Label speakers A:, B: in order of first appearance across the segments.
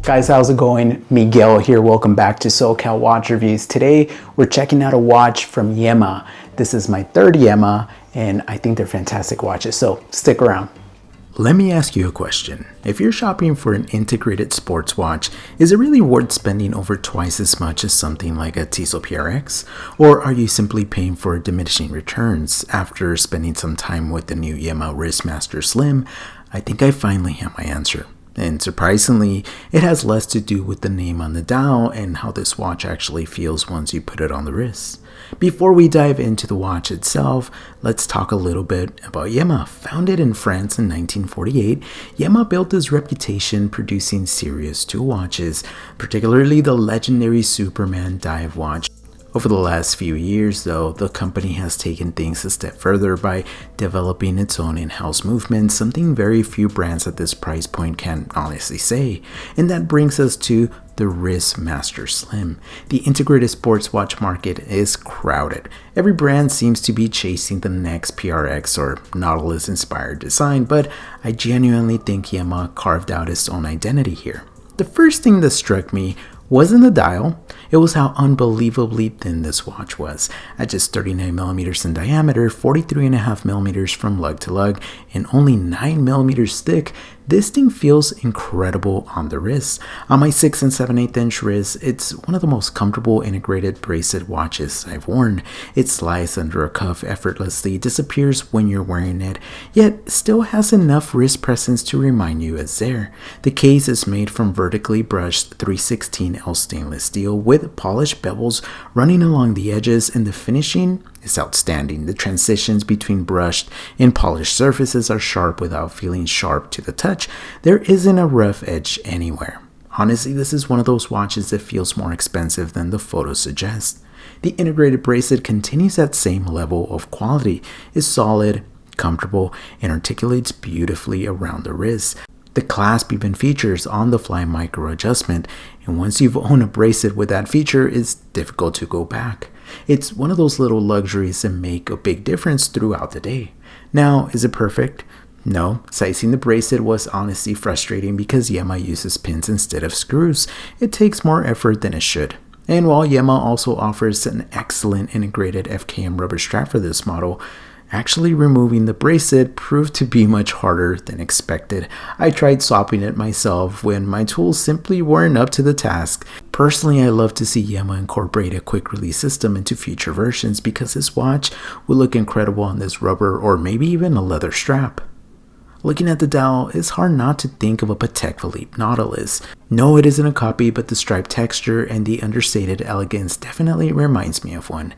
A: Guys, how's it going? Miguel here. Welcome back to SoCal Watch Reviews. Today, we're checking out a watch from Yema. This is my third Yema, and I think they're fantastic watches, so stick around. Let me ask you a question. If you're shopping for an integrated sports watch, is it really worth spending over twice as much as something like a Tissot PRX? Or are you simply paying for diminishing returns? After spending some time with the new Yema Wristmaster Slim, I think I finally have my answer. And surprisingly, it has less to do with the name on the dial and how this watch actually feels once you put it on the wrist. Before we dive into the watch itself, let's talk a little bit about Yema. Founded in France in 1948, Yema built its reputation producing serious tool watches, particularly the legendary Superman dive watch. Over the last few years, though, the company has taken things a step further by developing its own in-house movement, something very few brands at this price point can honestly say. And that brings us to the Wristmaster Slim. The integrated sports watch market is crowded. Every brand seems to be chasing the next PRX or Nautilus-inspired design, but I genuinely think Yema carved out its own identity here. The first thing that struck me wasn't the dial, it was how unbelievably thin this watch was. At just 39mm in diameter, 43.5mm from lug to lug, and only 9mm thick, this thing feels incredible on the wrist. On my 6 7/8 inch wrist, it's one of the most comfortable integrated bracelet watches I've worn. It slides under a cuff effortlessly, disappears when you're wearing it, yet still has enough wrist presence to remind you it's there. The case is made from vertically brushed 316L stainless steel with polished bevels running along the edges, and the finishing is outstanding. The transitions between brushed and polished surfaces are sharp without feeling sharp to the touch. There isn't a rough edge anywhere. Honestly, this is one of those watches that feels more expensive than the photos suggest. The integrated bracelet continues that same level of quality, is solid, comfortable, and articulates beautifully around the wrist. The clasp even features on-the-fly micro adjustment, and once you've owned a bracelet with that feature, it's difficult to go back. It's one of those little luxuries that make a big difference throughout the day. Now, is it perfect? No. Sizing the bracelet was honestly frustrating because Yema uses pins instead of screws. It takes more effort than it should. And while Yema also offers an excellent integrated FKM rubber strap for this model, actually removing the bracelet proved to be much harder than expected. I tried swapping it myself when my tools simply weren't up to the task. Personally, I love to see Yema incorporate a quick release system into future versions because this watch will look incredible on this rubber or maybe even a leather strap. Looking at the dial, it's hard not to think of a Patek Philippe Nautilus. No, it isn't a copy, but the stripe texture and the understated elegance definitely reminds me of one.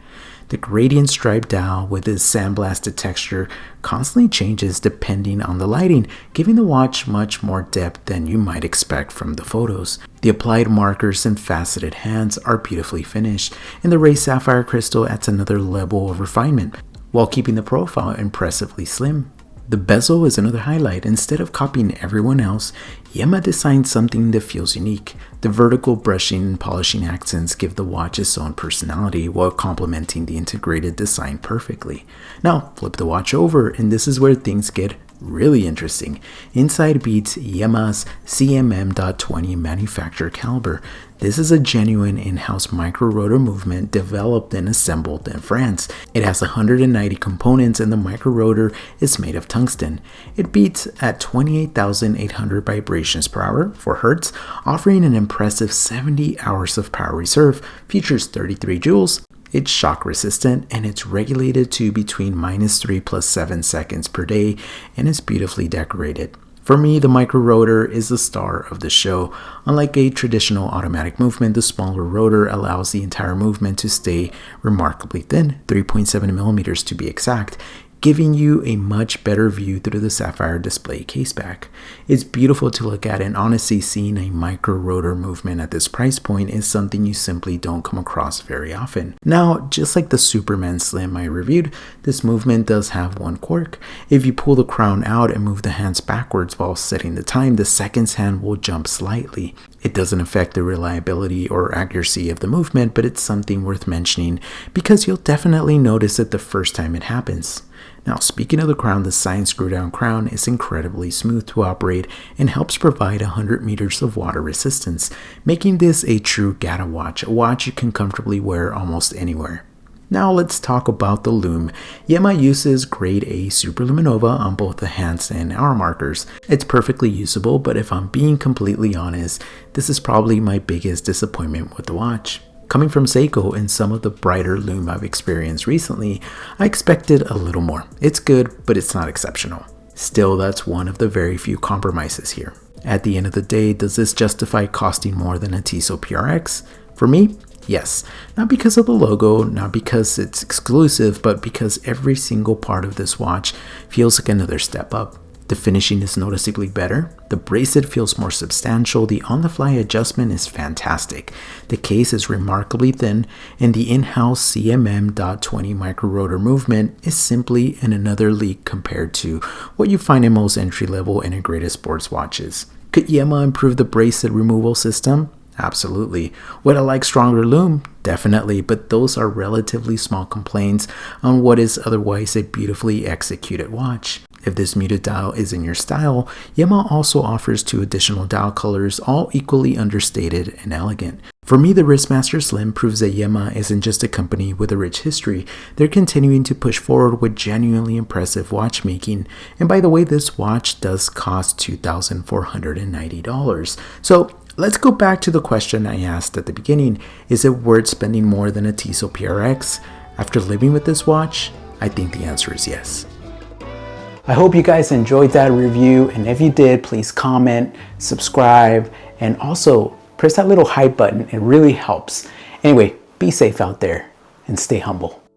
A: The gradient stripe dial with its sandblasted texture constantly changes depending on the lighting, giving the watch much more depth than you might expect from the photos. The applied markers and faceted hands are beautifully finished, and the raised sapphire crystal adds another level of refinement, while keeping the profile impressively slim. The bezel is another highlight. Instead of copying everyone else, Yema designed something that feels unique. The vertical brushing and polishing accents give the watch its own personality while complementing the integrated design perfectly. Now, flip the watch over, and this is where things get really interesting. Inside beats Yema's CMM.20 manufacturer caliber. This is a genuine in-house micro rotor movement developed and assembled in France. It has 190 components, and the micro rotor is made of tungsten. It beats at 28,800 vibrations per hour for Hertz, offering an impressive 70 hours of power reserve, features 33 joules. It's shock resistant, and it's regulated to between -3 + 7 seconds per day, and is beautifully decorated. For me, the micro rotor is the star of the show. Unlike a traditional automatic movement, the smaller rotor allows the entire movement to stay remarkably thin, 3.7mm to be exact, giving you a much better view through the sapphire display caseback. It's beautiful to look at, and honestly, seeing a micro rotor movement at this price point is something you simply don't come across very often. Now, just like the Superman Slim I reviewed, this movement does have one quirk. If you pull the crown out and move the hands backwards while setting the time, the seconds hand will jump slightly. It doesn't affect the reliability or accuracy of the movement, but it's something worth mentioning because you'll definitely notice it the first time it happens. Now, speaking of the crown, the sine screw down crown is incredibly smooth to operate and helps provide 100 meters of water resistance, making this a true Gata watch, a watch you can comfortably wear almost anywhere. Now let's talk about the lume. Yema uses grade A superluminova on both the hands and hour markers. It's perfectly usable, but if I'm being completely honest, this is probably my biggest disappointment with the watch. Coming from Seiko and some of the brighter lume I've experienced recently, I expected a little more. It's good, but it's not exceptional. Still, that's one of the very few compromises here. At the end of the day, does this justify costing more than a Tissot PRX? For me, yes. Not because of the logo, not because it's exclusive, but because every single part of this watch feels like another step up. The finishing is noticeably better, the bracelet feels more substantial, the on-the-fly adjustment is fantastic, the case is remarkably thin, and the in-house CMM.20 micro-rotor movement is simply in another league compared to what you find in most entry-level integrated sports watches. Could Yema improve the bracelet removal system? Absolutely. Would I like stronger lume? Definitely, but those are relatively small complaints on what is otherwise a beautifully executed watch. If this muted dial is in your style, Yema also offers 2 additional dial colors, all equally understated and elegant. For me, the Wristmaster Slim proves that Yema isn't just a company with a rich history. They're continuing to push forward with genuinely impressive watchmaking. And by the way, this watch does cost $2,490. So let's go back to the question I asked at the beginning. Is it worth spending more than a Tissot PRX? After living with this watch, I think the answer is yes. I hope you guys enjoyed that review, and if you did, please comment, subscribe, and also press that little hype button. It really helps. Anyway, be safe out there and stay humble.